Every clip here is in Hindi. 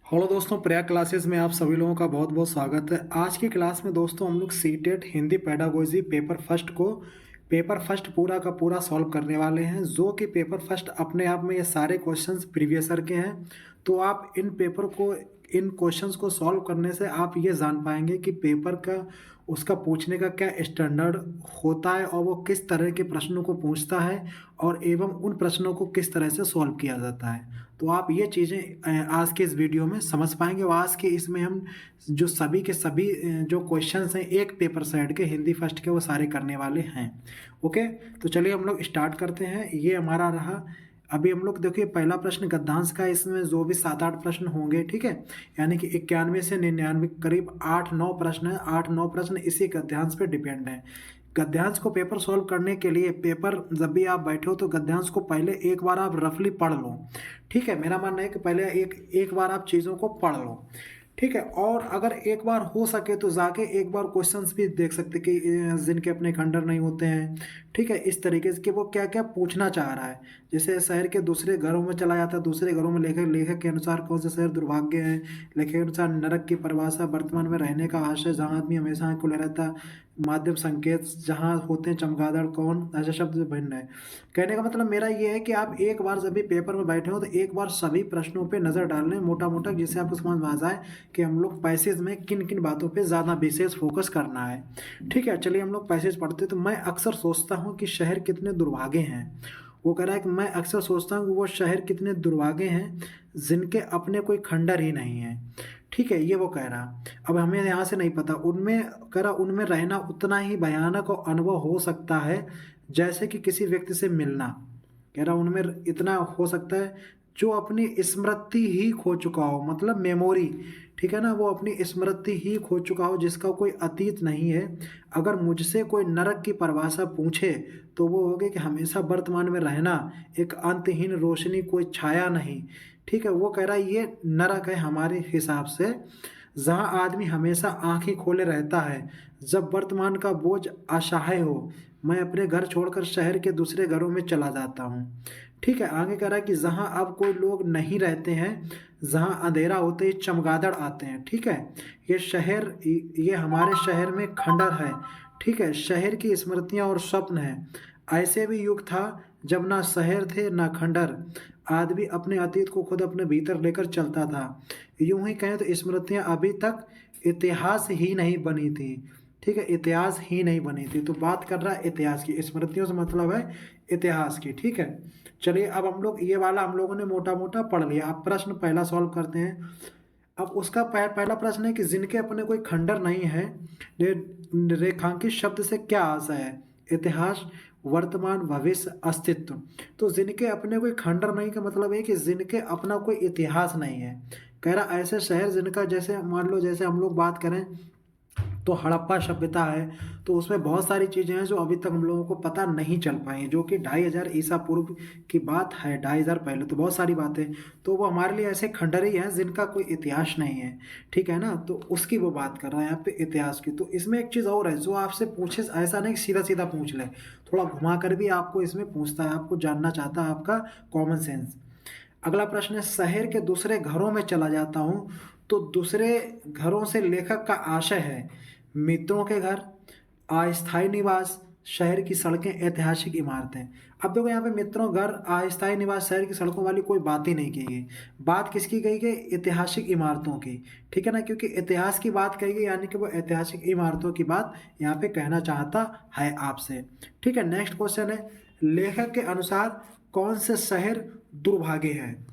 हेलो दोस्तों, प्रयाग क्लासेस में आप सभी लोगों का बहुत बहुत स्वागत है। आज की क्लास में दोस्तों हम लोग CTET Hindi pedagogy paper first पूरा का पूरा सॉल्व करने वाले हैं। जो कि पेपर फर्स्ट अपने आप में ये सारे क्वेश्चंस प्रीवियस ईयर के हैं। तो आप इन क्वेश्चंस को सॉल्व करने से आप ये जान पाएंगे कि पेपर का उसका पूछने का क्या स्टैंडर्ड होता है और वो किस तरह के प्रश्नों को पूछता है और एवं उन प्रश्नों को किस तरह से सॉल्व किया जाता है। तो आप ये चीज़ें आज के इस वीडियो में समझ पाएंगे और आज के इसमें हम जो सभी के सभी जो क्वेश्चंस हैं एक पेपर साइड के हिंदी फर्स्ट के वो सारे करने वाले हैं। ओके, तो चलिए हम लोग स्टार्ट करते हैं। ये हमारा रहा। अभी हम लोग देखिए पहला प्रश्न गद्यांश का, इसमें जो भी 7-8 प्रश्न होंगे, ठीक है, यानी कि 91 से 99 करीब 8-9 प्रश्न है। 8-9 प्रश्न इसी गद्यांश पे डिपेंड है। गद्यांश को पेपर सॉल्व करने के लिए पेपर जब भी आप बैठे हो तो गद्यांश को पहले एक बार आप रफली पढ़ लो। ठीक है, मेरा मानना है कि पहले एक एक बार आप चीज़ों को पढ़ लो। ठीक है, और अगर एक बार हो सके तो जाके एक बार क्वेश्चंस भी देख सकते कि जिनके अपने खंडर नहीं होते हैं। ठीक है, इस तरीके से कि वो क्या क्या पूछना चाह रहा है। जैसे शहर के दूसरे घरों में चला जाता है, दूसरे घरों में लेखक लेखक के अनुसार कौन से शहर दुर्भाग्य है। लेखक के अनुसार नरक की परिभाषा वर्तमान में रहने का आशय, जहाँ आदमी हमेशा खुले रहता। माध्यम संकेत जहाँ होते हैं चमगादड़ कौन, ऐसे शब्द भिन्न है। कहने का मतलब मेरा ये है कि आप एक बार जब भी पेपर में बैठे हो तो एक बार सभी प्रश्नों पे नज़र डाल लें मोटा मोटा, जिससे आपको समझ में आ जाए कि हम लोग पैसेज में किन किन बातों पे ज़्यादा विशेष फोकस करना है। ठीक है, चलिए हम लोग पैसेज पढ़ते हैं। तो मैं अक्सर सोचता हूँ कि शहर कितने दुर्भागे हैं। वो कह रहा है कि मैं अक्सर सोचता हूँ कि वो शहर कितने दुर्भागे हैं जिनके अपने कोई खंडर ही नहीं है। ठीक है, ये वो कह रहा। अब हमें यहाँ से नहीं पता, उनमें कह रहा उनमें रहना उतना ही भयानक और अनुभव हो सकता है जैसे कि किसी व्यक्ति से मिलना। कह रहा उनमें इतना हो सकता है जो अपनी स्मृति ही खो चुका हो, मतलब मेमोरी। ठीक है ना, वो अपनी स्मृति ही खो चुका हो, जिसका कोई अतीत नहीं है। अगर मुझसे कोई नरक की परिभाषा पूछे तो वो होगी कि हमेशा वर्तमान में रहना, एक अंतहीन रोशनी, कोई छाया नहीं। ठीक है, वो कह रहा है ये नरक है हमारे हिसाब से, जहाँ आदमी हमेशा आंखें खोले रहता है जब वर्तमान का बोझ असहाय हो। मैं अपने घर छोड़कर शहर के दूसरे घरों में चला जाता हूँ। ठीक है, आगे कह रहा है कि जहाँ अब कोई लोग नहीं रहते हैं, जहाँ अंधेरा होते ही चमगादड़ आते हैं। ठीक है, ये हमारे शहर में खंडर है। ठीक है, शहर की स्मृतियाँ और स्वप्न हैं। ऐसे भी युग था जब ना शहर थे ना खंडर, आदमी अपने अतीत को खुद अपने भीतर लेकर चलता था। यूं ही कहें तो स्मृतियाँ अभी तक इतिहास ही नहीं बनी थी। ठीक है, इतिहास ही नहीं बनी थी। तो बात कर रहा है इतिहास की, स्मृतियों से मतलब है इतिहास की। ठीक है, चलिए अब हम लोग ये वाला हम लोगों ने मोटा मोटा पढ़ लिया। अब प्रश्न पहला सॉल्व करते हैं। अब उसका पहला प्रश्न है कि जिनके अपने कोई खंडर नहीं है, रेखांकित शब्द से क्या आशय है। इतिहास, वर्तमान, भविष्य, अस्तित्व। तो जिनके अपने कोई खंडर नहीं का मतलब है कि जिनके अपना कोई इतिहास नहीं है। कह रहा ऐसे शहर जिनका, जैसे मान लो जैसे हम लोग बात करें तो हड़प्पा सभ्यता है, तो उसमें बहुत सारी चीज़ें हैं जो अभी तक हम लोगों को पता नहीं चल पाई हैं, जो कि 2500 ईसा पूर्व की बात है। 2500 पहले तो बहुत सारी बातें, तो वो हमारे लिए ऐसे खंडर ही हैं जिनका कोई इतिहास नहीं है। ठीक है ना, तो उसकी वो बात कर रहा है यहाँ पे, इतिहास की। तो इसमें एक चीज़ और है जो आपसे पूछे, ऐसा नहीं सीधा सीधा पूछ ले, थोड़ा घुमा कर भी आपको इसमें पूछता है, आपको जानना चाहता है आपका कॉमन सेंस। अगला प्रश्न है, शहर के दूसरे घरों में चला जाता हूँ। तो दूसरे घरों से लेखक का आशय है मित्रों के घर, अस्थायी निवास, शहर की सड़कें, ऐतिहासिक इमारतें। अब देखो यहाँ पे मित्रों घर, अस्थायी निवास, शहर की सड़कों वाली कोई बात ही नहीं की गई। बात किसकी कही गई, ऐतिहासिक इमारतों की। ठीक है ना, क्योंकि इतिहास की बात कही गई यानी कि वो ऐतिहासिक इमारतों की बात यहाँ पे कहना चाहता है आपसे। ठीक है, नेक्स्ट क्वेश्चन है, लेखक के अनुसार कौन से शहर दुर्भागे हैं।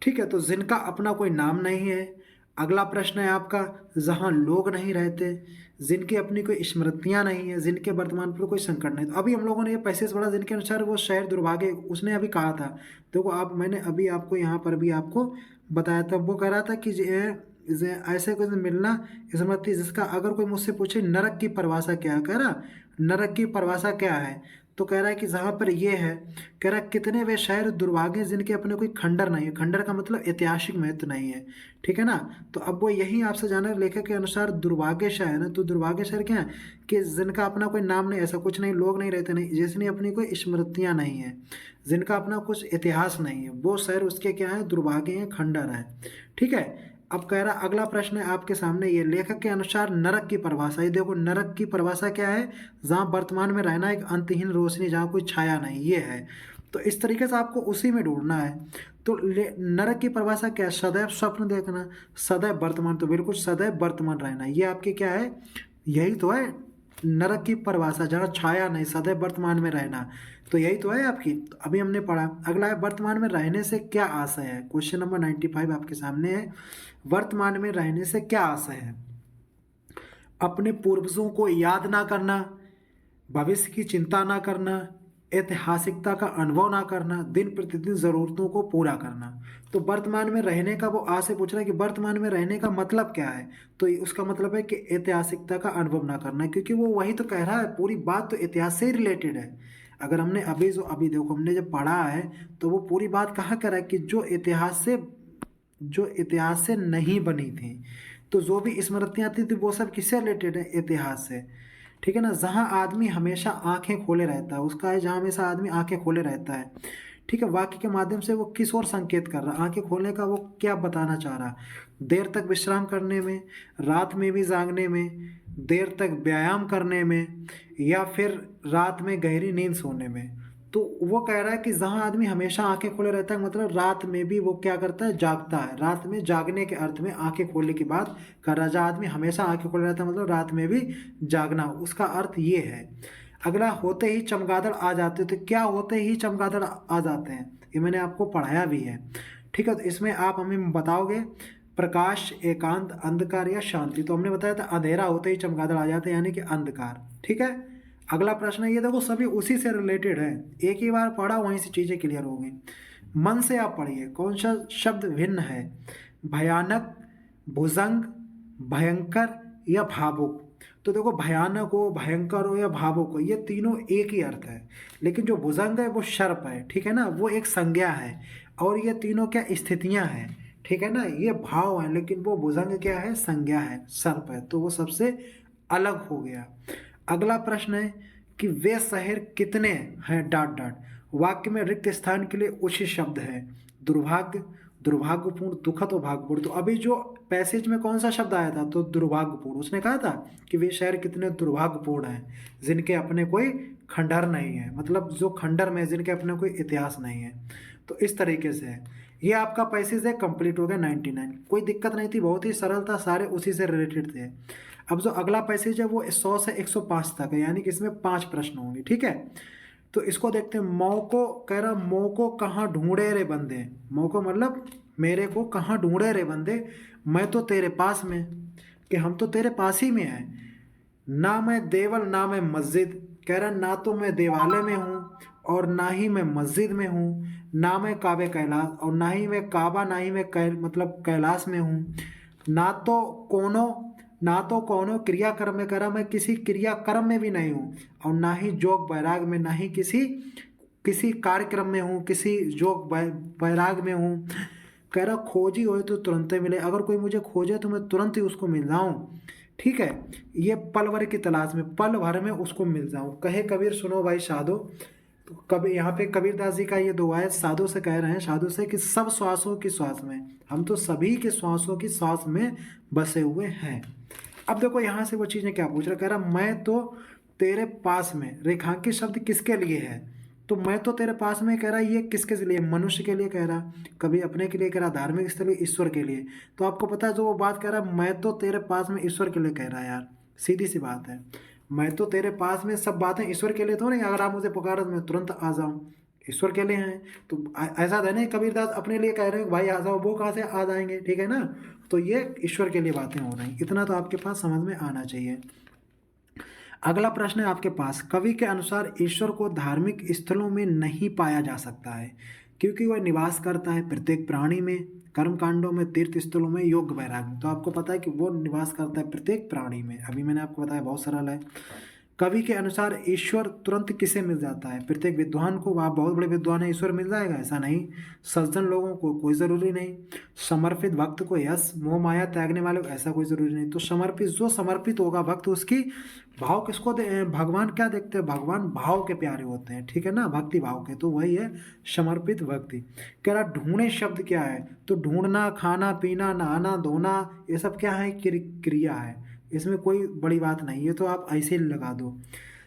ठीक है, तो जिनका अपना कोई नाम नहीं है। अगला प्रश्न है आपका, जहां लोग नहीं रहते, जिनकी अपनी कोई स्मृतियां नहीं है, जिनके वर्तमान पर कोई संकट नहीं। तो अभी हम लोगों ने ये पैसे से पढ़ा जिनके अनुसार वो शहर दुर्भाग्य, उसने अभी कहा था। देखो आप, मैंने अभी आपको यहाँ पर भी आपको बताया था। वो कह रहा था कि ऐसे कुछ मिलना स्मृति जिसका, अगर कोई मुझसे पूछे नरक की परिभाषा क्या है, कह रहा नरक की परिभाषा क्या है, तो कह रहा है कि जहाँ पर ये है, कह रहा है कितने वे शहर दुर्भाग्य जिनके अपने कोई खंडर नहीं है। खंडर का मतलब ऐतिहासिक महत्व नहीं है। ठीक है ना, तो अब वो यही आपसे जाना, लेखक के अनुसार दुर्भाग्य शहर है। तो दुर्भाग्य शहर क्या है कि जिनका अपना कोई नाम नहीं, ऐसा कुछ नहीं, लोग नहीं रहते नहीं, जिसने अपनी कोई स्मृतियाँ नहीं है, जिनका अपना कुछ इतिहास नहीं है, वो शहर उसके क्या है, दुर्भाग्य है, खंडर है। ठीक है, अब कह रहा अगला प्रश्न है आपके सामने, ये लेखक के अनुसार नरक की परिभाषा, ये देखो नरक की परिभाषा क्या है, जहाँ वर्तमान में रहना, एक अंतहीन रोशनी, जहाँ कोई छाया नहीं, ये है। तो इस तरीके से आपको उसी में ढूंढना है। तो नरक की परिभाषा क्या है, सदैव स्वप्न देखना, सदैव वर्तमान, तो बिल्कुल सदैव वर्तमान रहना, ये आपकी क्या है, यही तो है नरक की परिभाषा, जहाँ छाया नहीं, सदैव वर्तमान में रहना, तो यही तो है आपकी। तो अभी हमने पढ़ा। अगला है वर्तमान में रहने से क्या आशय है, क्वेश्चन नंबर 95 आपके सामने है। वर्तमान में रहने से क्या आशय है, अपने पूर्वजों को याद ना करना, भविष्य की चिंता ना करना, ऐतिहासिकता का अनुभव ना करना, दिन प्रतिदिन जरूरतों को पूरा करना। तो वर्तमान में रहने का वो आज से पूछ रहा है कि वर्तमान में रहने का मतलब क्या है, तो उसका मतलब है कि ऐतिहासिकता का अनुभव ना करना, क्योंकि वो वही तो कह रहा है, पूरी बात तो इतिहास से ही रिलेटेड है। अगर हमने अभी देखो हमने जब पढ़ा है, तो वो पूरी बात कहाँ कर रहा है कि जो इतिहास से नहीं बनी थी, तो जो भी स्मृतियाँ आती थी वो सब किससे रिलेटेड है, इतिहास से। ठीक है ना, जहाँ आदमी हमेशा आंखें खोले रहता है, उसका है जहाँ हमेशा आदमी आंखें खोले रहता है। ठीक है, वाक्य के माध्यम से वो किस ओर संकेत कर रहा है, आंखें खोलने का वो क्या बताना चाह रहा, देर तक विश्राम करने में, रात में भी जागने में, देर तक व्यायाम करने में, या फिर रात में गहरी नींद सोने में। तो वो कह रहा है कि जहाँ आदमी हमेशा आंखें खोले रहता है, मतलब रात में भी वो क्या करता है, जागता है। रात में जागने के अर्थ में आंखें खोलने की बात कर रहा है, जहाँ आदमी हमेशा आंखें खोले रहता है, मतलब रात में भी जागना, उसका अर्थ ये है। अगला, होते ही चमगादड़ आ जाते, तो क्या होते ही चमगादड़ आ जाते हैं, ये मैंने आपको पढ़ाया भी है। ठीक है, तो इसमें आप हमें बताओगे प्रकाश, एकांत, अंधकार या शांति। तो हमने बताया था अंधेरा होते ही चमगादड़ आ जाते हैं, यानी कि अंधकार। ठीक है, अगला प्रश्न है, ये देखो सभी उसी से रिलेटेड है, एक ही बार पढ़ा वहीं से चीजें क्लियर हो गई। मन से आप पढ़िए, कौन सा शब्द भिन्न है, भयानक, भुजंग, भयंकर या भावुक। तो देखो भयानक हो, भयंकर हो या भावुक हो, ये तीनों एक ही अर्थ है, लेकिन जो भुजंग है वो सर्प है, ठीक है ना, वो एक संज्ञा है, और ये तीनों क्या स्थितियां हैं, ठीक है ना, ये भाव है, लेकिन वो भुजंग क्या है, संज्ञा है, सर्प है, तो वो सबसे अलग हो गया। अगला प्रश्न है कि वे शहर कितने हैं, डॉट डॉट, वाक्य में रिक्त स्थान के लिए उचित शब्द है, दुर्भाग्य, दुर्भाग्यपूर्ण, दुखद और भाग्यपूर्ण। तो अभी जो पैसेज में कौन सा शब्द आया था, तो दुर्भाग्यपूर्ण, उसने कहा था कि वे शहर कितने दुर्भाग्यपूर्ण हैं, जिनके अपने कोई खंडहर नहीं है, मतलब जो खंडहर में जिनके अपने कोई इतिहास नहीं है। तो इस तरीके से है। ये आपका पैसेज है, कंप्लीट हो गया 99, कोई दिक्कत नहीं थी, बहुत ही सरल था, सारे उसी से रिलेटेड थे। अब जो अगला पैसेज है वो 100 से 105 तक है, यानी कि इसमें 5 प्रश्न होंगे। ठीक है, तो इसको देखते हैं। मौको कह रहा, मौको कहाँ ढूंढे रे बंदे, मौको मतलब मेरे को कहाँ ढूंढे रे बंदे, मैं तो तेरे पास में, कि हम तो तेरे पास ही में हैं। ना मैं देवल ना मैं मस्जिद, कह रहा ना तो मैं देवालय में हूँ और ना ही मैं मस्जिद में हूँ, ना मैं काबे कैलाश, और ना ही मैं काबा, ना ही मैं मतलब कैलाश में हूँ, ना तो कोनो क्रियाकर्म में, करा मैं किसी क्रियाकर्म में भी नहीं हूँ, और ना ही जोग बैराग में, ना ही किसी किसी कार्यक्रम में हूँ, किसी जोग बैराग में हूँ। कह रहा खोजी हो तो तुरंत ही मिले, अगर कोई मुझे खोजे तो मैं तुरंत ही उसको मिल जाऊँ। ठीक है, ये पल भर की तलाश में, पल भर में उसको मिल जाऊँ, कहे कबीर सुनो भाई साधो। तो कभी यहाँ पे कबीरदास जी का ये दुआ है, साधु से कह रहे हैं, साधु से, कि सब श्वासों की श्वास में, हम तो सभी के श्वासों की श्वास में बसे हुए हैं। अब देखो यहाँ से वो चीज़ें क्या पूछ रहा, कह रहा मैं तो तेरे पास में, रेखांकित शब्द किसके लिए है, तो मैं तो तेरे पास में, कह रहा ये किसके लिए, मनुष्य के लिए कह रहा, कभी अपने के लिए कह रहा, धार्मिक स्थल ईश्वर के लिए। तो आपको पता है जो वो बात कह रहा मैं तो तेरे पास में ईश्वर के लिए कह रहा है, यार सीधी सी बात है, मैं तो तेरे पास में, सब बातें ईश्वर के लिए तो नहीं, अगर आप मुझे पुकारो तो मैं तुरंत आ जाऊँ, ईश्वर के लिए हैं। तो ऐसा है नहीं कबीरदास अपने लिए कह रहे हैं भाई आ जाओ, वो कहाँ से आ जाएंगे, ठीक है ना। तो ये ईश्वर के लिए बातें हो रही, इतना तो आपके पास समझ में आना चाहिए। अगला प्रश्न है आपके पास, कवि के अनुसार ईश्वर को धार्मिक स्थलों में नहीं पाया जा सकता है, क्योंकि वह निवास करता है प्रत्येक प्राणी में, कर्म कांडों में, तीर्थ स्थलों में, योग वैराग में। तो आपको पता है कि वो निवास करता है प्रत्येक प्राणी में, अभी मैंने आपको बताया बहुत सरल है। कवि के अनुसार ईश्वर तुरंत किसे मिल जाता है? प्रत्येक विद्वान को, आप बहुत बड़े विद्वान है, ईश्वर मिल जाएगा ऐसा नहीं। सज्जन लोगों को कोई ज़रूरी नहीं। समर्पित भक्त को यश, मोह माया त्यागने वाले को ऐसा कोई ज़रूरी नहीं। तो समर्पित, जो समर्पित होगा भक्त, उसकी भाव किसको भगवान क्या देखते हैं? भगवान भाव के प्यारे होते हैं, ठीक है ना, भक्ति भाव के, तो वही है समर्पित भक्ति। कह रहा ढूंढे शब्द क्या है? तो ढूंढना, खाना पीना, नहाना धोना, ये सब क्या है? क्रिया है, इसमें कोई बड़ी बात नहीं है, तो आप ऐसे ही लगा दो।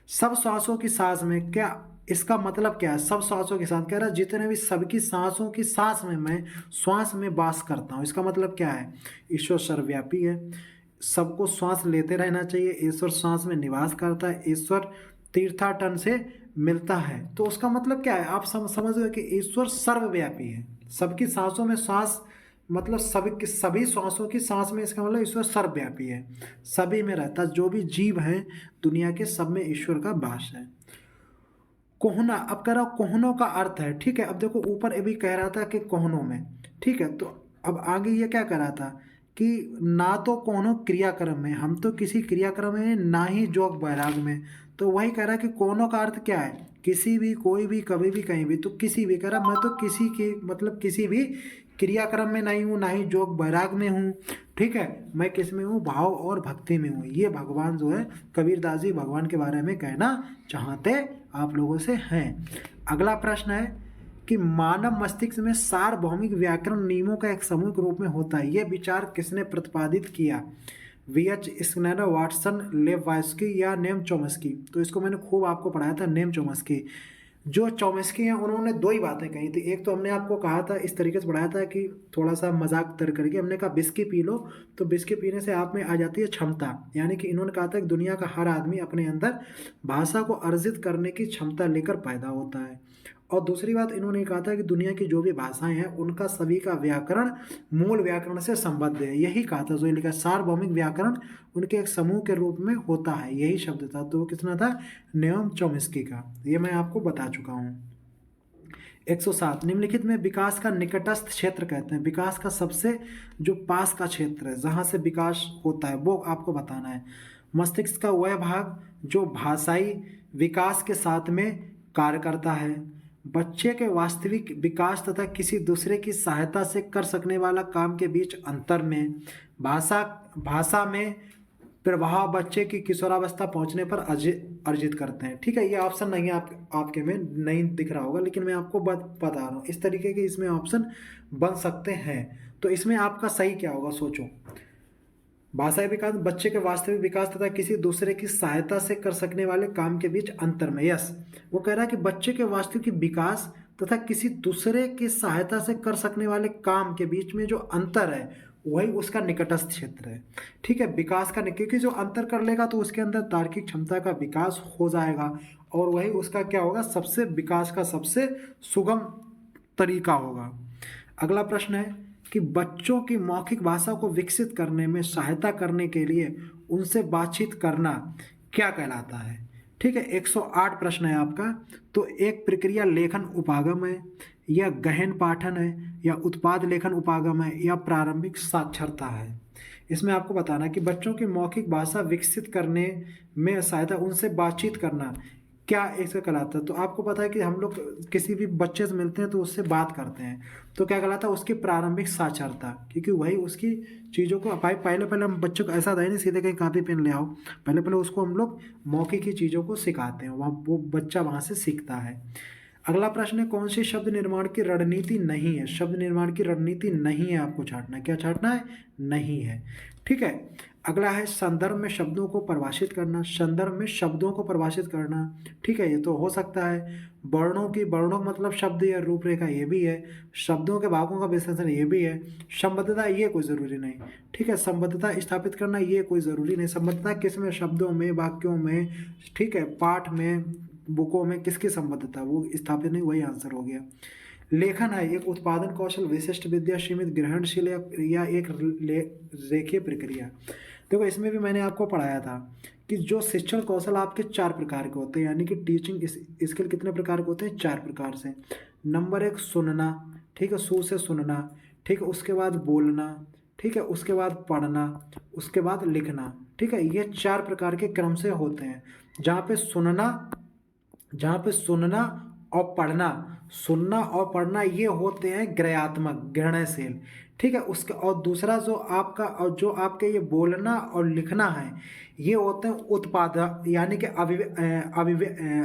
सब सांसों की सांस में, क्या इसका मतलब क्या है? सब सांसों की सांस, कह रहा है जितने भी सबकी सांसों की सांस में मैं श्वास में वास करता हूँ। इसका मतलब क्या है? ईश्वर सर्वव्यापी है, सबको श्वास लेते रहना चाहिए। ईश्वर सांस में निवास करता है, ईश्वर तीर्थाटन से मिलता है। तो उसका मतलब क्या है? आप समझ गए कि ईश्वर सर्वव्यापी है, सबकी सांसों में सांस, मतलब सभी श्वासों की सांस में, इसका मतलब ईश्वर सर्वव्यापी है, सभी में रहता है। जो भी जीव हैं दुनिया के, सब में ईश्वर का वास है। कोहना, अब कह रहा हूं कोहनों का अर्थ है, ठीक है। अब देखो ऊपर ये भी कह रहा था कि कोहनों में, ठीक है, तो अब आगे ये क्या कह रहा था कि ना तो कोहनों क्रियाक्रम में, हम तो किसी क्रियाक्रम में, ना ही जोग वैराग में। तो वही कह रहा है कि कोहनों का अर्थ क्या है? किसी भी, कोई भी, कभी भी, कहीं भी। तो किसी भी, कह रहा मैं तो किसी के, मतलब किसी भी क्रियाक्रम में नहीं हूँ, ना ही जोग वैराग में हूँ, ठीक है। मैं किस में हूँ? भाव और भक्ति में हूँ। ये भगवान जो है, कबीरदास जी भगवान के बारे में कहना चाहते आप लोगों से हैं। अगला प्रश्न है कि मानव मस्तिष्क में सार्वभौमिक व्याकरण नियमों का एक समूह के रूप में होता है, यह विचार किसने प्रतिपादित किया? VH स्किनर, वाटसन, लेवाइस्की या नेम चोम्स्की? तो इसको मैंने खूब आपको पढ़ाया था, नेम चोम्स्की। जो चोम्स्की हैं उन्होंने दो ही बातें कही थी। एक तो हमने आपको कहा था, इस तरीके से पढ़ाया था कि थोड़ा सा मजाक तर करके हमने कहा बिस्की पी लो, तो बिस्की पीने से आप में आ जाती है क्षमता। यानी कि इन्होंने कहा था कि दुनिया का हर आदमी अपने अंदर भाषा को अर्जित करने की क्षमता लेकर पैदा होता है। और दूसरी बात इन्होंने कहा था कि दुनिया की जो भी भाषाएं हैं उनका सभी का व्याकरण मूल व्याकरण से संबद्ध है। यही कहा था, जो लिखा सार्वभौमिक व्याकरण उनके एक समूह के रूप में होता है, यही शब्द था। तो वो कितना था? नेम चोम्स्की का। ये मैं आपको बता चुका हूँ। 107, निम्नलिखित में विकास का निकटस्थ क्षेत्र कहते हैं। विकास का सबसे जो पास का क्षेत्र है, जहाँ से विकास होता है, वो आपको बताना है। मस्तिष्क का वह भाग जो भाषाई विकास के साथ में कार्य करता है। बच्चे के वास्तविक विकास तथा किसी दूसरे की सहायता से कर सकने वाला काम के बीच अंतर में। भाषा में प्रभाव बच्चे की किशोरावस्था पहुंचने पर अर्जित करते हैं, ठीक है। ये ऑप्शन नहीं है आपके में नहीं दिख रहा होगा, लेकिन मैं आपको बता रहा हूँ, इस तरीके के इसमें ऑप्शन बन सकते हैं। तो इसमें आपका सही क्या होगा, सोचो। भाषाई विकास, बच्चे के वास्तविक विकास तथा किसी दूसरे की सहायता से कर सकने वाले काम के बीच अंतर में। यस, वो कह रहा है कि बच्चे के वास्तविक विकास तथा किसी दूसरे की सहायता से कर सकने वाले काम के बीच में जो अंतर है, वही उसका निकटस्थ क्षेत्र है, ठीक है। विकास का, क्योंकि जो अंतर कर लेगा तो उसके अंदर तार्किक क्षमता का विकास हो जाएगा, और वही उसका क्या होगा? सबसे विकास का सबसे सुगम तरीका होगा। अगला प्रश्न है कि बच्चों की मौखिक भाषा को विकसित करने में सहायता करने के लिए उनसे बातचीत करना क्या कहलाता है? ठीक है, 108 प्रश्न है आपका। तो एक प्रक्रिया लेखन उपागम है, या गहन पाठन है, या उत्पाद लेखन उपागम है, या प्रारंभिक साक्षरता है? इसमें आपको बताना है कि बच्चों की मौखिक भाषा विकसित करने में सहायता, उनसे बातचीत करना क्या इसका कहलाता है? तो आपको पता है कि हम लोग किसी भी बच्चे से मिलते हैं तो उससे बात करते हैं, तो क्या कहलाता है? उसकी प्रारंभिक साक्षरता, क्योंकि वही उसकी चीज़ों को पहले हम बच्चों को ऐसा था नहीं सीधे कहीं कापी पेन ले आओ, पहले उसको हम लोग मौखिक की चीज़ों को सिखाते हैं, वहाँ वो बच्चा वहाँ से सीखता है। अगला प्रश्न है, कौन सी शब्द निर्माण की रणनीति नहीं है? शब्द निर्माण की रणनीति नहीं है, आपको छांटना है। क्या छांटना है? नहीं है, ठीक है। अगला है संदर्भ में शब्दों को परिभाषित करना, संदर्भ में शब्दों को परिभाषित करना, ठीक है, ये तो हो सकता है। वर्णों का मतलब शब्द या रूपरेखा, ये भी है। शब्दों के भागों का विश्लेषण, ये भी है। संबद्धता, ये कोई ज़रूरी नहीं, ठीक है। संबद्धता स्थापित करना, ये कोई ज़रूरी नहीं। संबद्धता किस में? शब्दों में, वाक्यों में, ठीक है, पाठ में, बुकों में, किसकी संबद्धता? वो स्थापित नहीं, वही आंसर हो गया। लेखन है एक उत्पादन कौशल, विशिष्ट विद्या, सीमित ग्रहणशील या एक रेखीय प्रक्रिया। देखो इसमें भी मैंने आपको पढ़ाया था कि जो शिक्षण कौशल आपके 4 प्रकार के होते हैं, यानी कि टीचिंग स्किल कितने प्रकार के होते हैं? 4 प्रकार से। नंबर 1 सुनना, ठीक है, सु से सुनना, ठीक है। उसके बाद बोलना, ठीक है, उसके बाद पढ़ना, उसके बाद लिखना। ठीक है, ये 4 प्रकार के क्रम से होते हैं। जहाँ पे सुनना जहाँ पे सुनना और पढ़ना, सुनना और पढ़ना ये होते हैं ग्रयात्मक, ग्रहणशील। ठीक है, उसके और दूसरा जो आपका, और जो आपके ये बोलना और लिखना है, ये होते हैं उत्पाद, यानी कि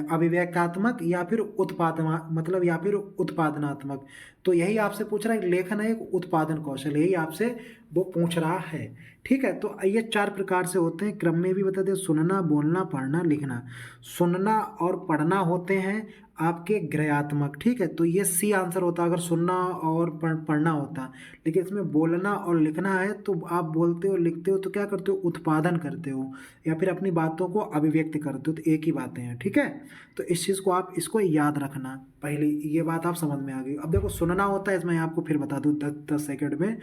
अभिव्यक्तात्मक या फिर उत्पादना, मतलब या फिर उत्पादनात्मक। तो यही आपसे पूछ रहा है, लेखन है एक उत्पादन कौशल, यही आपसे वो पूछ रहा है। ठीक है, तो ये 4 प्रकार से होते हैं, क्रम में भी बता दें, सुनना, बोलना, पढ़ना, लिखना। सुनना और पढ़ना होते हैं आपके ग्रहात्मक। ठीक है, तो ये सी आंसर होता अगर सुनना और पढ़ना होता। लेकिन इसमें बोलना और लिखना है, तो आप बोलते हो लिखते हो तो क्या करते हो, उत्पादन करते हो या फिर अपनी बातों को अभिव्यक्त करते हो, तो एक ही बातें हैं। ठीक है, तो इस चीज़ को आप इसको याद रखना, पहले ये बात आप समझ में आ गई। अब देखो सुनना होता है, इसमें आपको फिर बता दूँ 10 सेकंड में।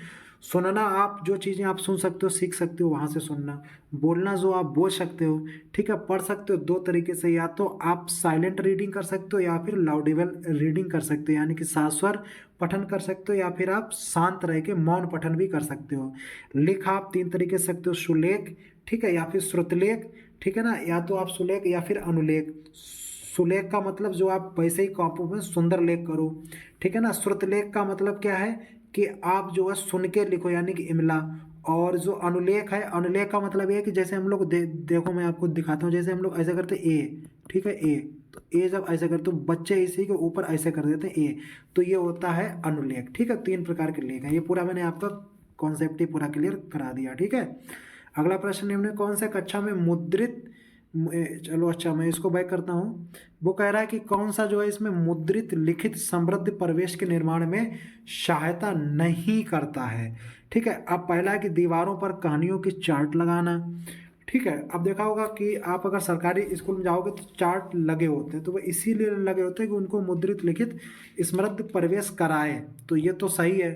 सुनना, आप जो चीज़ें आप सुन सकते हो, सीख सकते हो, वहाँ से सुनना। बोलना, जो आप बोल सकते हो। ठीक है, पढ़ सकते हो 2 तरीके से, या तो आप साइलेंट रीडिंग कर सकते हो या फिर लाउडेबल रीडिंग कर सकते हो, यानी कि सास्वर पठन कर सकते हो, या फिर आप शांत रह के मौन पठन भी कर सकते हो। लिख आप 3 तरीके से सकते हो, सुलेख, ठीक है, या फिर श्रुतलेख। ठीक है ना, या तो आप सुलेख या फिर अनुलेख। सुलेख का मतलब जो आप वैसे ही कॉपी में सुंदर लेख करो। ठीक है ना, श्रुतलेख का मतलब क्या है कि आप जो है सुन के लिखो, यानी कि इमला। और जो अनुलेख है, अनुलेख का मतलब ये है कि जैसे हम लोग देखो मैं आपको दिखाता हूँ, जैसे हम लोग ऐसा करते ए, ठीक है, ए, तो ए जब ऐसा करते तो बच्चे इसी के ऊपर ऐसे कर देते हैं ए, तो ये होता है अनुलेख। ठीक है, 3 प्रकार के लेख हैं, ये पूरा मैंने आपका कॉन्सेप्ट ही पूरा क्लियर करा दिया। ठीक है, अगला प्रश्न निम्न कौन से कक्षा में मुद्रित, चलो अच्छा मैं इसको बैक करता हूँ। वो कह रहा है कि कौन सा जो है इसमें मुद्रित लिखित समृद्ध परिवेश के निर्माण में सहायता नहीं करता है। ठीक है, अब पहला है कि दीवारों पर कहानियों की चार्ट लगाना। ठीक है, अब देखा होगा कि आप अगर सरकारी स्कूल में जाओगे तो चार्ट लगे होते हैं, तो वो इसीलिए लगे होते हैं कि उनको मुद्रित लिखित समृद्ध परिवेश कराए, तो ये तो सही है।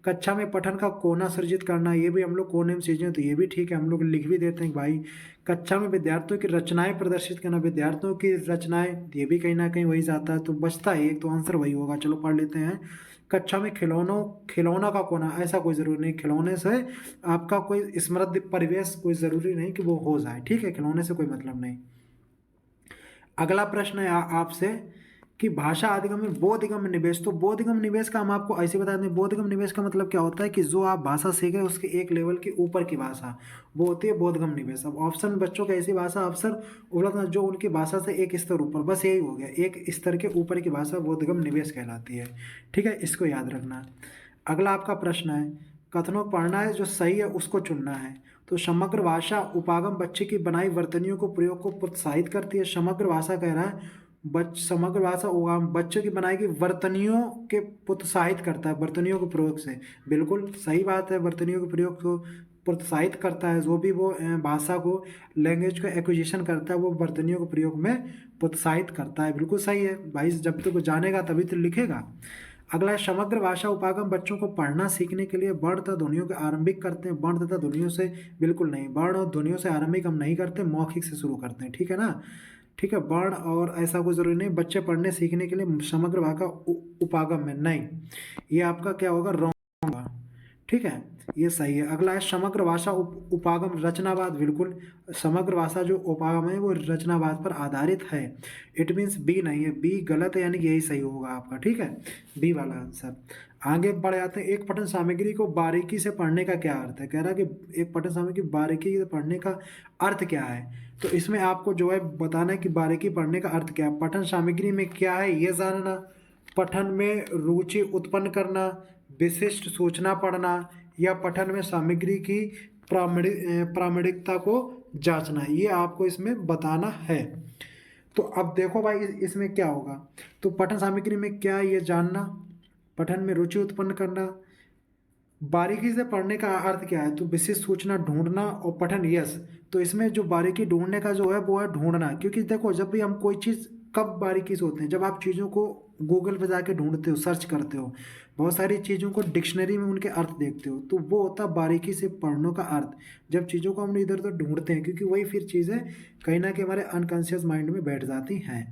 कक्षा में पठन का कोना सृजित करना, ये भी हम लोग कोने में चीजें, तो ये भी ठीक है, हम लोग लिख भी देते हैं भाई। कक्षा में विद्यार्थियों की रचनाएं प्रदर्शित करना, विद्यार्थियों की रचनाएं, ये भी कहीं ना कहीं वही जाता है, तो बचता है एक, तो आंसर वही होगा। चलो पढ़ लेते हैं। कक्षा में खिलौना का कोना, ऐसा कोई जरूरी नहीं, खिलौने से आपका कोई समृद्ध परिवेश कोई जरूरी नहीं कि वो हो जाए। ठीक है, खिलौने से कोई मतलब नहीं। अगला प्रश्न है आपसे कि भाषा अधिगम में बोधगम निवेश। तो बोधगम निवेश का हम आपको ऐसे बता दें, बोधगम निवेश का मतलब क्या होता है कि जो आप भाषा सीखे उसके एक लेवल के ऊपर की भाषा, वो होती है बोधगम निवेश। अब ऑप्शन में बच्चों को ऐसी भाषा अवसर उपलब्ध है जो उनकी भाषा से एक स्तर ऊपर, बस यही हो गया, एक स्तर के ऊपर की भाषा बोधगम निवेश कहलाती है। ठीक है, इसको याद रखना। अगला आपका प्रश्न है, कथनों को पढ़ना है, जो सही है उसको चुनना है। तो समग्र भाषा उपागम बच्चे की बनाई वर्तनियों को प्रयोग को प्रोत्साहित करती है। समग्र भाषा कह रहा है, समग्र भाषा उपागम बच्चे की बनाई गई वर्तनियों के प्रोत्साहित करता है, वर्तनियों के प्रयोग से। बिल्कुल सही बात है, वर्तनियों के प्रयोग को प्रोत्साहित करता है, जो भी वो भाषा को, लैंग्वेज को एक्विजिशन करता है, वो वर्तनियों के प्रयोग में प्रोत्साहित करता है। बिल्कुल सही है भाई, जब तक वो जानेगा तभी तो लिखेगा। अगला है, समग्र भाषा उपागम बच्चों को पढ़ना सीखने के लिए वर्ण तथा ध्वनियों के आरंभिक करते हैं, वर्ण तथा ध्वनियों से बिल्कुल नहीं, वर्ण और ध्वनियों से आरंभिक हम नहीं करते, मौखिक से शुरू करते हैं। ठीक है ना, ठीक है, वर्ण और ऐसा कोई जरूरी नहीं, बच्चे पढ़ने सीखने के लिए समग्र भाषा उपागम में नहीं, ये आपका क्या होगा, रॉन्ग होगा। ठीक है, ये सही है। अगला है, समग्र भाषा उपागम रचनावाद, बिल्कुल समग्र भाषा जो उपागम है वो रचनावाद पर आधारित है। इट मीन्स बी नहीं है, बी गलत है, यानी कि यही सही होगा आपका। ठीक है, बी वाला आंसर। आगे बढ़ जाते हैं, एक पठन सामग्री को बारीकी से पढ़ने का क्या अर्थ है। कह रहा है कि एक पठन सामग्री बारीकी से पढ़ने का अर्थ क्या है। तो इसमें आपको जो है बताना है कि बारीकी पढ़ने का अर्थ क्या है। पठन सामग्री में क्या है ये जानना, पठन में रुचि उत्पन्न करना, विशिष्ट सूचना पढ़ना, या पठन में सामग्री की प्रामाणिकता को जांचना, ये आपको इसमें बताना है। तो अब देखो भाई इसमें क्या होगा, तो पठन सामग्री में क्या है ये जानना, पठन में रुचि उत्पन्न करना, बारीकी से पढ़ने का अर्थ क्या है, तो विशिष्ट सूचना ढूंढना और पठन, यस। तो इसमें जो बारीकी ढूंढने का जो है वो है ढूंढना, क्योंकि देखो जब भी हम कोई चीज़, कब बारीकी से होते हैं, जब आप चीज़ों को गूगल पे जाके ढूंढते हो, सर्च करते हो, बहुत सारी चीज़ों को डिक्शनरी में उनके अर्थ देखते हो, तो वो होता है बारीकी से पढ़ने का अर्थ, जब चीज़ों को हम इधर उधर ढूंढते हैं, क्योंकि वही फिर चीज़ें कहीं ना कहीं हमारे अनकॉन्शियस माइंड में बैठ जाती हैं।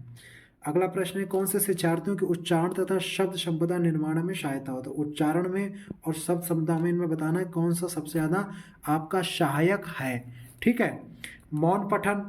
अगला प्रश्न है, कौन से शिक्षार्थियों के उच्चारण तथा शब्द संपदा निर्माण में सहायता होता है? उच्चारण में और शब्द संपदा में इनमें बताना है कौन सा सबसे ज़्यादा आपका सहायक है। ठीक है, मौन पठन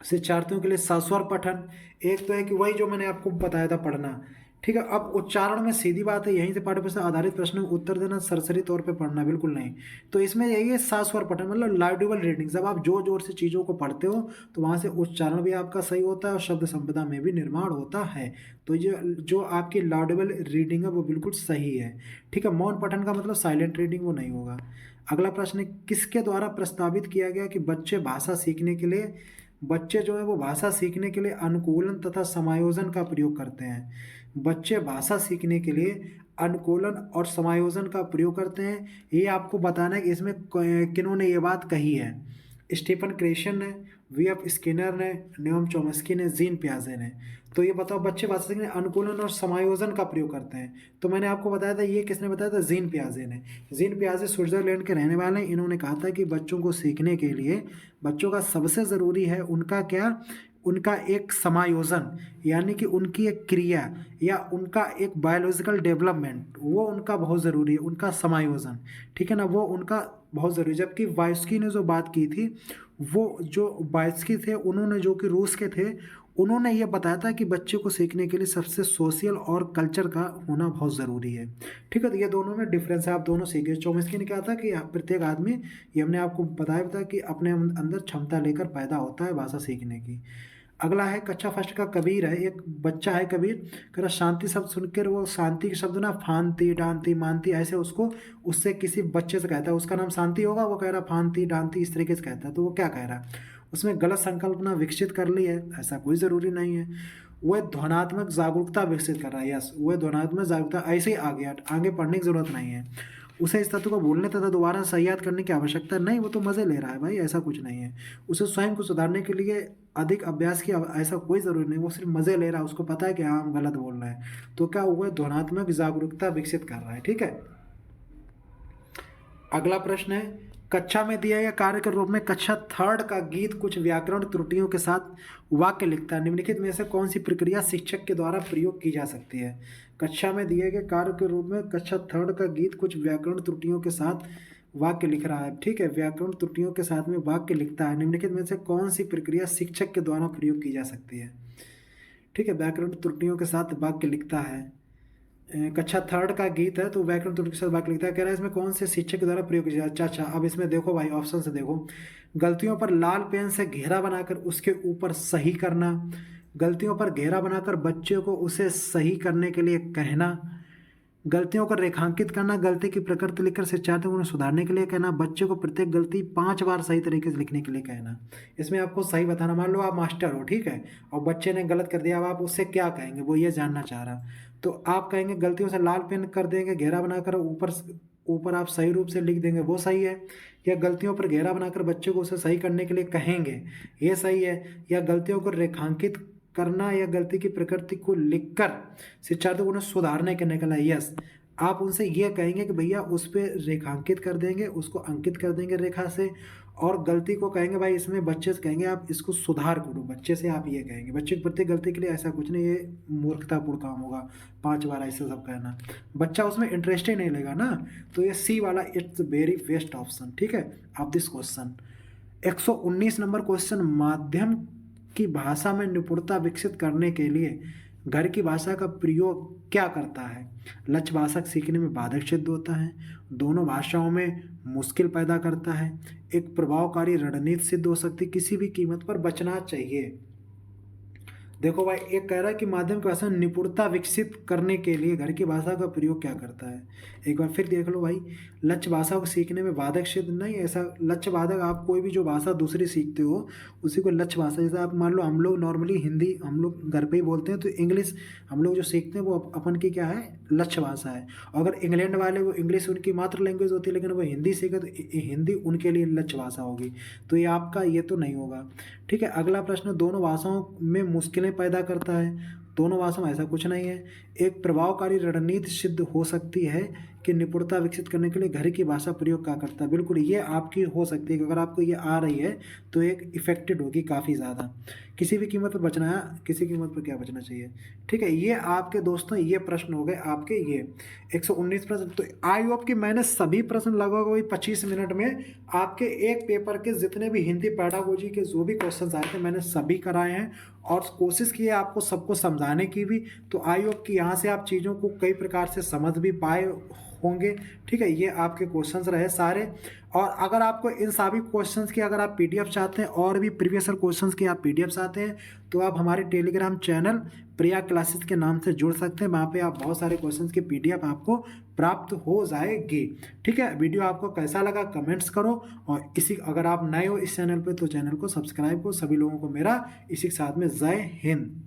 शिक्षार्थियों के लिए, सस्वर पठन, एक तो है कि वही जो मैंने आपको बताया था पढ़ना। ठीक है, अब उच्चारण में सीधी बात है, यहीं से पाठ्य पुस्तक आधारित प्रश्नों को उत्तर देना, सरसरी तौर पे पढ़ना बिल्कुल नहीं। तो इसमें यही है सस्वर पठन, मतलब लाउडिबल रीडिंग। जब आप जोर जोर से चीज़ों को पढ़ते हो तो वहाँ से उच्चारण भी आपका सही होता है और शब्द संपदा में भी निर्माण होता है। तो ये जो आपकी लाउडिबल रीडिंग है वो बिल्कुल सही है। ठीक है, मौन पठन का मतलब साइलेंट रीडिंग वो नहीं होगा। अगला प्रश्न है, किसके द्वारा प्रस्तावित किया गया कि बच्चे जो है वो भाषा सीखने के लिए अनुकूलन तथा समायोजन का प्रयोग करते हैं। बच्चे भाषा सीखने के लिए अनुकूलन और समायोजन का प्रयोग करते हैं। ये आपको बताना है कि इसमें किन्होंने ये बात कही है। स्टीफन क्रेशन ने, वी.एफ. स्किनर ने, न्योम चॉम्स्की ने, जीन पियाजे ने। तो ये बताओ, बच्चे भाषा सीखने अनुकूलन और समायोजन का प्रयोग करते हैं। तो मैंने आपको बताया था, ये किसने बताया था? जीन पियाजे ने। जीन पियाजे स्विट्जरलैंड के रहने वाले हैं। इन्होंने कहा था कि बच्चों को सीखने के लिए बच्चों का सबसे ज़रूरी है उनका क्या, उनका एक समायोजन, यानी कि उनकी एक क्रिया या उनका एक बायोलॉजिकल डेवलपमेंट, वो उनका बहुत ज़रूरी है, उनका समायोजन। ठीक है ना, वो उनका बहुत ज़रूरी। जबकि वायस्की ने जो बात की थी, वो जो वायस्की थे उन्होंने, जो कि रूस के थे, उन्होंने ये बताया था कि बच्चे को सीखने के लिए सबसे सोशल और कल्चर का होना बहुत ज़रूरी है। ठीक है, तो ये दोनों में डिफरेंस है, आप दोनों सीखे। चॉम्स्की ने कहा था कि प्रत्येक आदमी, ये हमने आपको बताया था कि अपने अंदर क्षमता लेकर पैदा होता है भाषा सीखने की। अगला है कक्षा फर्स्ट का कबीर है, एक बच्चा है कबीर। कह रहा शांति शब्द सुनकर वो शांति के शब्द ना फांति डांति मानती ऐसे उसको, उससे किसी बच्चे से कहता है उसका नाम शांति होगा, वो कह रहा फांति डांति इस तरीके से कहता है। तो वो क्या कह रहा है? उसमें गलत संकल्पना विकसित कर ली है, ऐसा कोई ज़रूरी नहीं है। वह ध्वनात्मक जागरूकता विकसित कर रहा है, यस, वह ध्वनात्मक जागरूकता ऐसे ही आ गया, आगे पढ़ने की जरूरत नहीं है। उसे इस तत्व को भूलने तथा दोबारा सही याद करने की आवश्यकता नहीं, वो तो मज़े ले रहा है भाई, ऐसा कुछ नहीं है। उसे स्वयं को सुधारने के लिए अधिक अभ्यास की ऐसा कोई ज़रूरी नहीं, वो सिर्फ मज़े ले रहा है, उसको पता है कि हाँ हम गलत बोल रहे हैं। तो क्या हुआ, ध्वनात्मक जागरूकता विकसित कर रहा है। ठीक है, अगला प्रश्न है, कक्षा में दिया गया कार्य के रूप में कक्षा थर्ड का गीत कुछ व्याकरण त्रुटियों के साथ वाक्य लिखता है। निम्नलिखित में से कौन सी प्रक्रिया शिक्षक के द्वारा प्रयोग की जा सकती है? कक्षा में दिए गए कार्य के रूप में कक्षा थर्ड का गीत कुछ व्याकरण त्रुटियों के साथ वाक्य लिख रहा है। ठीक है, व्याकरण त्रुटियों के साथ में वाक्य लिखता है। निम्नलिखित में से कौन सी प्रक्रिया शिक्षक के द्वारा प्रयोग की जा सकती है? ठीक है, व्याकरण त्रुटियों के साथ वाक्य लिखता है। कक्षा थर्ड का गीत है तो व्याकरण त्रुटि के साथ वाक्य लिखता है। कह रहा है इसमें कौन से शिक्षक के द्वारा प्रयोग किया जाए? अच्छा, अब इसमें देखो भाई, ऑप्शन से देखो। गलतियों पर लाल पेन से घेरा बनाकर उसके ऊपर सही करना, गलतियों पर घेरा बनाकर बच्चे को उसे सही करने के लिए कहना, गलतियों को रेखांकित करना, गलती की प्रकृति लिखकर शिक्षार्थियों को उन्हें सुधारने के लिए कहना, बच्चे को प्रत्येक गलती 5 बार सही तरीके से लिखने के लिए कहना। इसमें आपको सही बताना, मान लो आप मास्टर हो, ठीक है, और बच्चे ने गलत कर दिया, अब आप उससे क्या कहेंगे, वो ये जानना चाह रहा। तो आप कहेंगे गलतियों से लाल पेन कर देंगे, घेरा बनाकर ऊपर ऊपर आप सही रूप से लिख देंगे, वो सही है। या गलतियों पर घेरा बनाकर बच्चे को उसे सही करने के लिए कहेंगे, ये सही है। या गलतियों को रेखांकित करना या गलती की प्रकृति को लिखकर शिक्षार्थियों को उन्हें सुधारने के निकला, यस। आप उनसे ये कहेंगे कि भैया उस पर रेखांकित कर देंगे, उसको अंकित कर देंगे रेखा से, और गलती को कहेंगे भाई इसमें बच्चे से कहेंगे आप इसको सुधार करो, बच्चे से आप ये कहेंगे। बच्चे की प्रत्येक गलती के लिए ऐसा कुछ नहीं, ये मूर्खतापूर्ण काम होगा 5 बार ऐसे सब कहना, बच्चा उसमें इंटरेस्ट ही नहीं लेगा ना। तो ये सी वाला इट्स वेरी बेस्ट ऑप्शन, ठीक है, of this question. 119 number question, माध्यम की भाषा में निपुणता विकसित करने के लिए घर की भाषा का प्रयोग क्या करता है? लक्ष्य भाषा सीखने में बाधक सिद्ध होता है, दोनों भाषाओं में मुश्किल पैदा करता है, एक प्रभावकारी रणनीति सिद्ध हो सकती, किसी भी कीमत पर बचना चाहिए। देखो भाई, एक कह रहा है कि माध्यम की भाषा में निपुणता विकसित करने के लिए घर की भाषा का प्रयोग क्या करता है। एक बार फिर देख लो भाई, लक्ष्य भाषा को सीखने में बाधक सिद्ध नहीं, ऐसा लक्ष्य बाधक आप कोई भी जो भाषा दूसरी सीखते हो उसी को लक्ष्य भाषा, जैसे आप मान लो हम लोग नॉर्मली हिंदी हम लोग घर पे ही बोलते हैं, तो इंग्लिश हम लोग जो सीखते हैं वो अपन की क्या है, लक्ष्य भाषा है। अगर इंग्लैंड वाले, वो इंग्लिश उनकी मातृ लैंग्वेज होती है लेकिन वो हिंदी सीखे तो हिंदी उनके लिए लक्ष्य भाषा होगी। तो ये आपका ये तो नहीं होगा। ठीक है, अगला प्रश्न, दोनों भाषाओं में मुश्किलें पैदा करता है। दोनों भाषाओं में ऐसा कुछ नहीं है। एक प्रभावकारी रणनीति सिद्ध हो सकती है, कि निपुणता विकसित करने के लिए घर की भाषा प्रयोग क्या करता है। बिल्कुल ये आपकी हो सकती है कि अगर आपको ये आ रही है तो एक इफेक्टेड होगी काफ़ी ज़्यादा। किसी भी कीमत पर बचना है, किसी कीमत पर क्या बचना चाहिए। ठीक है, ये आपके दोस्तों ये प्रश्न हो गए आपके ये 119 प्रश्न। तो आई होप कि मैंने सभी प्रश्न लगभग वही 25 मिनट में आपके एक पेपर के जितने भी हिंदी पेडागोजी के जो भी क्वेश्चन आए थे मैंने सभी कराए हैं और कोशिश की है आपको सबको समझाने की भी। तो आई होप कि यहाँ से आप चीज़ों को कई प्रकार से समझ भी पाए होंगे। ठीक है, ये आपके क्वेश्चंस रहे सारे। और अगर आपको इन सभी क्वेश्चंस की अगर आप पीडीएफ चाहते हैं और भी प्रीवियस क्वेश्चंस की आप पीडीएफ चाहते हैं तो आप हमारे टेलीग्राम चैनल प्रिया क्लासेस के नाम से जुड़ सकते हैं। वहाँ पे आप बहुत सारे क्वेश्चंस की पीडीएफ आपको प्राप्त हो जाएगी। ठीक है, वीडियो आपको कैसा लगा कमेंट्स करो और इसी अगर आप नए हो इस चैनल पे तो चैनल को सब्सक्राइब करो। सभी लोगों को मेरा इसी के साथ में जय हिंद।